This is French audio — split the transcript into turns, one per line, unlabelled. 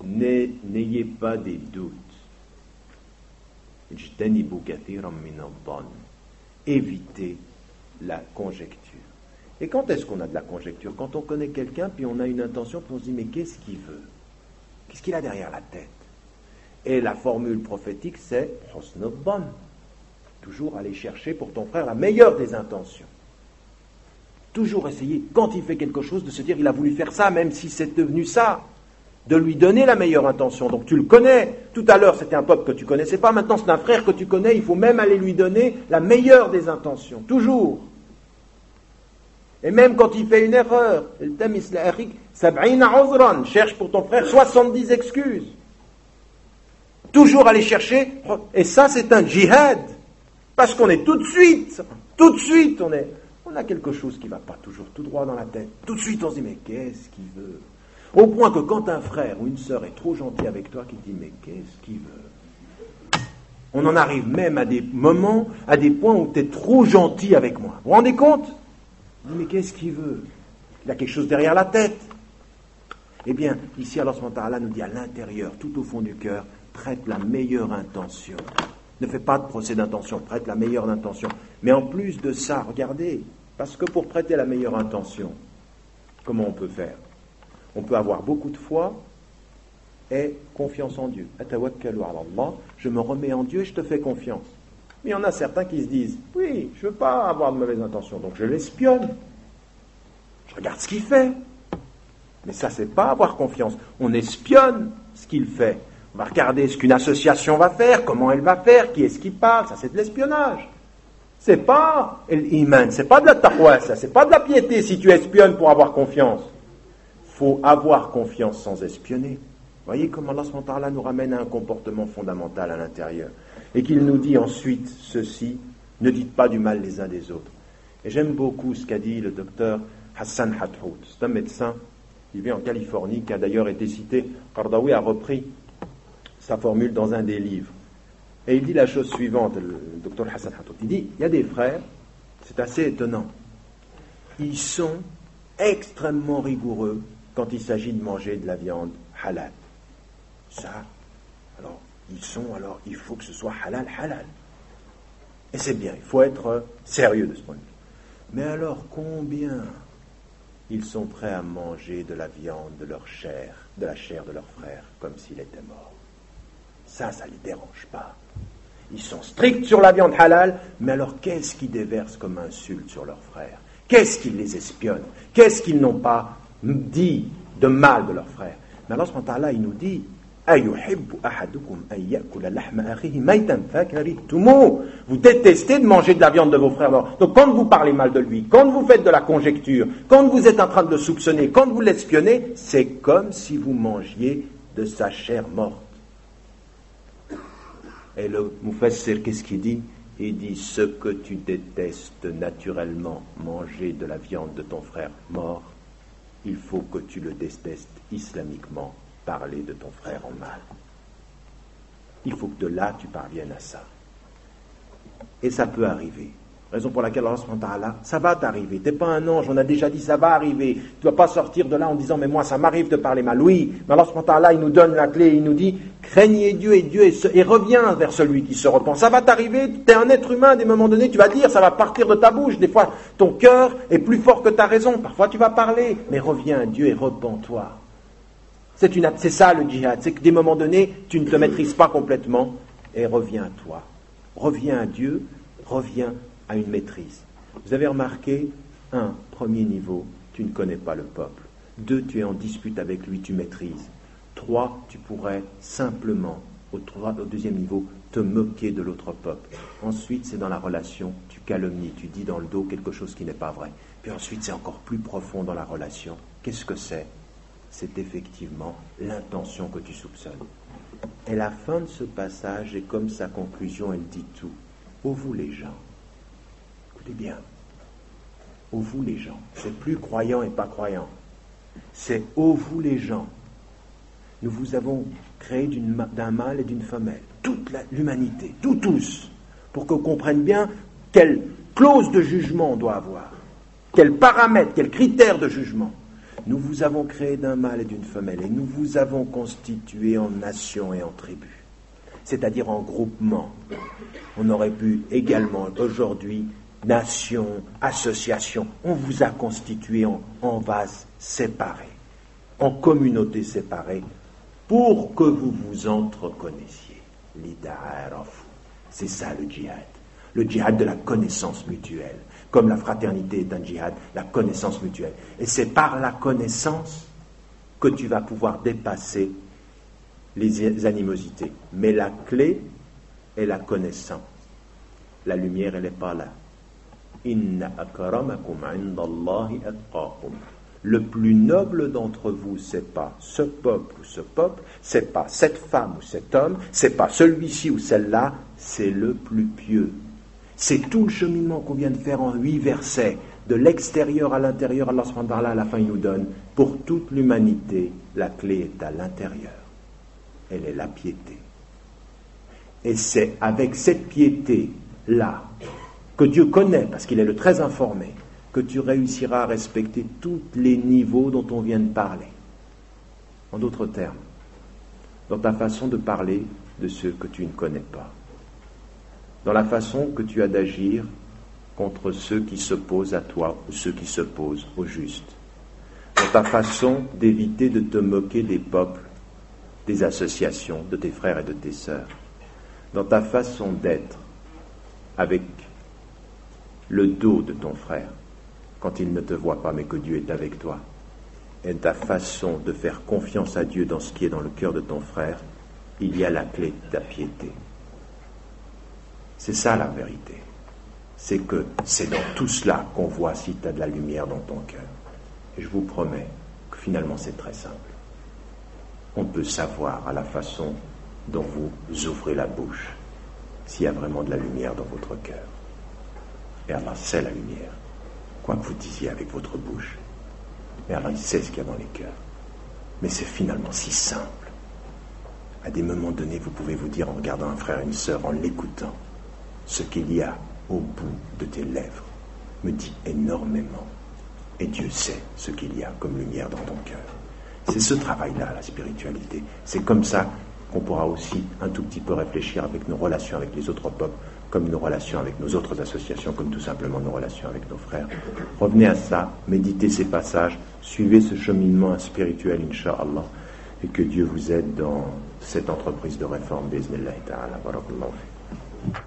N'ayez pas des doutes. Évitez la conjecture. Et quand est-ce qu'on a de la conjecture? Quand on connaît quelqu'un, puis on a une intention, puis on se dit, mais qu'est-ce qu'il veut? Qu'est-ce qu'il a derrière la tête? Et la formule prophétique, c'est husn al-dhann. Toujours aller chercher pour ton frère la meilleure des intentions. Toujours essayer, quand il fait quelque chose, de se dire, il a voulu faire ça, même si c'est devenu ça. De lui donner la meilleure intention. Donc tu le connais. Tout à l'heure, c'était un peuple que tu connaissais pas. Maintenant, c'est un frère que tu connais. Il faut même aller lui donner la meilleure des intentions. Toujours. Et même quand il fait une erreur, cherche pour ton frère 70 excuses. Toujours aller chercher. Et ça, c'est un djihad. Parce qu'on est tout de suite, on a quelque chose qui ne va pas toujours tout droit dans la tête. Tout de suite, on se dit, mais qu'est-ce qu'il veut? Au point que quand un frère ou une sœur est trop gentil avec toi, qu'il te dit, mais qu'est-ce qu'il veut? On en arrive même à des moments, à des points où tu es trop gentil avec moi. Vous vous rendez compte? On dit, mais qu'est-ce qu'il veut? Il a quelque chose derrière la tête. Eh bien, ici, Allah subhanahu wa ta'ala nous dit à l'intérieur, tout au fond du cœur, prête la meilleure intention. Ne fais pas de procès d'intention, prête la meilleure intention. Mais en plus de ça, regardez, parce que pour prêter la meilleure intention, comment on peut faire? On peut avoir beaucoup de foi et confiance en Dieu. Atawakkalu ala Allah, je me remets en Dieu et je te fais confiance. Mais il y en a certains qui se disent, oui, je ne veux pas avoir de mauvaises intentions, donc je l'espionne. Je regarde ce qu'il fait. Mais ça, c'est pas avoir confiance. On espionne ce qu'il fait. On va regarder ce qu'une association va faire, comment elle va faire, qui est-ce qui parle. Ça, c'est de l'espionnage. C'est pas l'iman, c'est pas de la taqwa, ça, c'est pas de la piété si tu espionnes pour avoir confiance. Faut avoir confiance sans espionner. Voyez comment Allah subhanahu wa ta'ala nous ramène à un comportement fondamental à l'intérieur. Et qu'il nous dit ensuite ceci, ne dites pas du mal les uns des autres. Et j'aime beaucoup ce qu'a dit le docteur Hassan Hathout. C'est un médecin, il vit en Californie, qui a d'ailleurs été cité. Qardawi a repris sa formule dans un des livres. Et il dit la chose suivante, le docteur Hassan Hathout. Il dit, il y a des frères, c'est assez étonnant, ils sont extrêmement rigoureux quand il s'agit de manger de la viande halal. Ça, alors, il faut que ce soit halal. Et c'est bien, il faut être sérieux de ce point de vue. Mais alors, combien ils sont prêts à manger de la viande, de leur chair, de la chair de leur frère, comme s'il était mort? Ça ne les dérange pas. Ils sont stricts sur la viande halal, mais alors qu'est-ce qu'ils déversent comme insulte sur leurs frères? Qu'est-ce qu'ils les espionnent? Qu'est-ce qu'ils n'ont pas dit de mal de leurs frères? Mais Allah subhanahu wa ta'ala, il nous dit, vous détestez de manger de la viande de vos frères morts. Donc quand vous parlez mal de lui, quand vous faites de la conjecture, quand vous êtes en train de le soupçonner, quand vous l'espionnez, c'est comme si vous mangiez de sa chair morte. Et le Mufassir, qu'est-ce qu'il dit? Il dit, ce que tu détestes naturellement, manger de la viande de ton frère mort, il faut que tu le détestes islamiquement, parler de ton frère en mal. Il faut que de là, tu parviennes à ça. Et ça peut arriver. Raison pour laquelle Allah subhanahu wa ta'ala, ça va t'arriver. Tu n'es pas un ange, on a déjà dit ça va arriver. Tu ne vas pas sortir de là en disant, mais moi ça m'arrive de parler mal. Oui, mais Allah subhanahu wa ta'ala, il nous donne la clé, il nous dit, craignez Dieu et reviens vers celui qui se repent. Ça va t'arriver, tu es un être humain, à des moments donnés, tu vas dire, ça va partir de ta bouche. Des fois, ton cœur est plus fort que ta raison. Parfois, tu vas parler, mais reviens à Dieu et repens-toi. C'est ça le djihad, c'est que des moments donnés, tu ne te maîtrises pas complètement et reviens à toi. Reviens à Dieu, reviens à une maîtrise. Vous avez remarqué, 1, premier niveau, tu ne connais pas le peuple. 2, tu es en dispute avec lui, tu maîtrises. 3, tu pourrais simplement, au deuxième niveau, te moquer de l'autre peuple. Ensuite, c'est dans la relation, tu calomnies, tu dis dans le dos quelque chose qui n'est pas vrai. Puis ensuite, c'est encore plus profond dans la relation. Qu'est-ce que c'est? C'est effectivement l'intention que tu soupçonnes. Et la fin de ce passage, et comme sa conclusion, elle dit tout. Ô vous les gens, écoutez bien, ô vous les gens, c'est plus croyants et pas croyants, c'est ô vous les gens, nous vous avons créé d'un mâle et d'une femelle, toute l'humanité, tous, pour qu'on comprenne bien quelle clause de jugement on doit avoir, quels paramètres, quels critères de jugement. Nous vous avons créé d'un mâle et d'une femelle, et nous vous avons constitué en nations et en tribus, c'est-à-dire en groupements. On aurait pu également aujourd'hui, nation, association, on vous a constitué en vases séparés, en communautés séparées, pour que vous vous entreconnaissiez. L'ida'arafu. C'est ça le djihad de la connaissance mutuelle. Comme la fraternité est un djihad, la connaissance mutuelle. Et c'est par la connaissance que tu vas pouvoir dépasser les animosités. Mais la clé est la connaissance. La lumière, elle n'est pas là. Inna akramakum indallahi atqakum. Le plus noble d'entre vous, c'est pas ce peuple ou ce peuple, c'est pas cette femme ou cet homme, c'est pas celui-ci ou celle-là, c'est le plus pieux. C'est tout le cheminement qu'on vient de faire en 8 versets, de l'extérieur à l'intérieur. Allah subhanahu wa ta'ala, à la fin, il nous donne, pour toute l'humanité, la clé est à l'intérieur. Elle est la piété. Et c'est avec cette piété-là, que Dieu connaît, parce qu'il est le très informé, que tu réussiras à respecter tous les niveaux dont on vient de parler. En d'autres termes, dans ta façon de parler de ceux que tu ne connais pas, dans la façon que tu as d'agir contre ceux qui s'opposent à toi ou ceux qui s'opposent au juste, dans ta façon d'éviter de te moquer des peuples, des associations, de tes frères et de tes sœurs, dans ta façon d'être avec le dos de ton frère quand il ne te voit pas mais que Dieu est avec toi, et ta façon de faire confiance à Dieu dans ce qui est dans le cœur de ton frère, il y a la clé de ta piété. C'est ça la vérité. C'est que c'est dans tout cela qu'on voit si tu as de la lumière dans ton cœur. Et je vous promets que finalement c'est très simple. On peut savoir à la façon dont vous ouvrez la bouche s'il y a vraiment de la lumière dans votre cœur. Et Allah sait la lumière, quoi que vous disiez avec votre bouche. Mais Allah il sait ce qu'il y a dans les cœurs. Mais c'est finalement si simple. À des moments donnés, vous pouvez vous dire en regardant un frère et une sœur, en l'écoutant, ce qu'il y a au bout de tes lèvres me dit énormément. Et Dieu sait ce qu'il y a comme lumière dans ton cœur. C'est ce travail-là, la spiritualité. C'est comme ça qu'on pourra aussi un tout petit peu réfléchir avec nos relations avec les autres peuples, comme nos relations avec nos autres associations, comme tout simplement nos relations avec nos frères. Revenez à ça, méditez ces passages, suivez ce cheminement spirituel, Inch'Allah, et que Dieu vous aide dans cette entreprise de réforme, Bi'iznillahi ta'ala. Barakallahu fi.